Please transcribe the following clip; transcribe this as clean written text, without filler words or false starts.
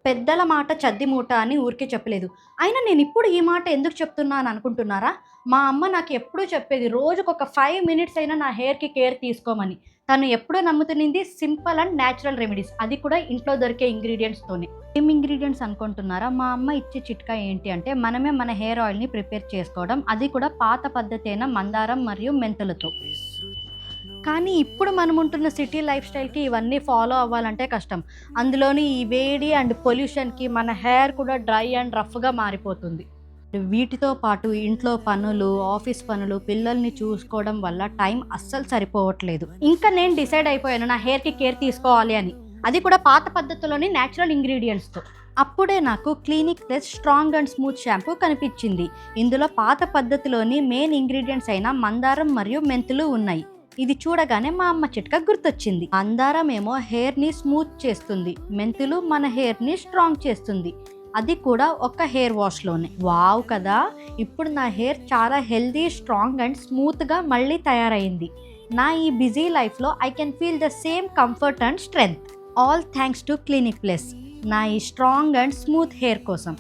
పెద్దల మాట చద్ది మూట అని ఊరికే చెప్పలేదు. అయినా నేనిప్పుడు ఈ మాట ఎందుకు చెప్తున్నాను అనుకుంటున్నారా? మా అమ్మ నాకు ఎప్పుడూ చెప్పేది రోజుకొక 5 మినిట్స్ అయినా నా హెయిర్‌కి కేర్ తీసుకోమని. తను ఎప్పుడూ నమ్ముతునింది సింపుల్ అండ్ న్యాచురల్ రెమెడీస్. అది కూడా ఇంట్లో దొరికే ఇంగ్రీడియెంట్స్‌తోనే. ఏం ఇంగ్రీడియెంట్స్ అనుకుంటున్నారా? మా అమ్మ ఇచ్చే చిట్కా ఏంటి అంటే మనమే మన హెయిర్ ఆయిల్‌ని ప్రిపేర్ చేసుకోవడం. అది కూడా పాత పద్ధతి అయిన మందారం మరియు మెంతులతో. కానీ ఇప్పుడు మనముంటున్న సిటీ లైఫ్ స్టైల్‌కి ఇవన్నీ ఫాలో అవ్వాలంటే కష్టం. అందులోని ఈ వేడి అండ్ పొల్యూషన్‌కి మన హెయిర్ కూడా డ్రై అండ్ రఫ్‌గా మారిపోతుంది. వీటితో పాటు ఇంట్లో పనులు, ఆఫీస్ పనులు, పిల్లల్ని చూసుకోవడం వల్ల టైం అస్సలు సరిపోవట్లేదు. ఇంకా నేను డిసైడ్ అయిపోయాను నా హెయిర్‌కి కేర్ తీసుకోవాలి అని. అది కూడా పాత పద్ధతిలోని నేచురల్ ఇంగ్రీడియెంట్స్‌తో. అప్పుడే నాకు clinic plus strong and smooth shampoo కనిపించింది. ఇందులో పాత పద్ధతిలోని మెయిన్ ఇంగ్రీడియెంట్స్ అయిన మందారం మరియు మెంతులు ఉన్నాయి. ఇది చూడగానే మా అమ్మ చిట్కా గుర్తొచ్చింది. మందారం ఏమో హెయిర్‌ని స్మూత్ చేస్తుంది. మెంతులు మన హెయిర్‌ని స్ట్రాంగ్ చేస్తుంది. అది కూడా ఒక్క హెయిర్ వాష్‌లోనే. వావ్ కదా! ఇప్పుడు నా హెయిర్ చాలా హెల్తీ, స్ట్రాంగ్ అండ్ స్మూత్‌గా మళ్ళీ తయారైంది. నా ఈ బిజీ లైఫ్‌లో I can feel the same comfort and strength. All thanks to clinic plus. నా ఈ స్ట్రాంగ్ అండ్ స్మూత్ హెయిర్ కోసం.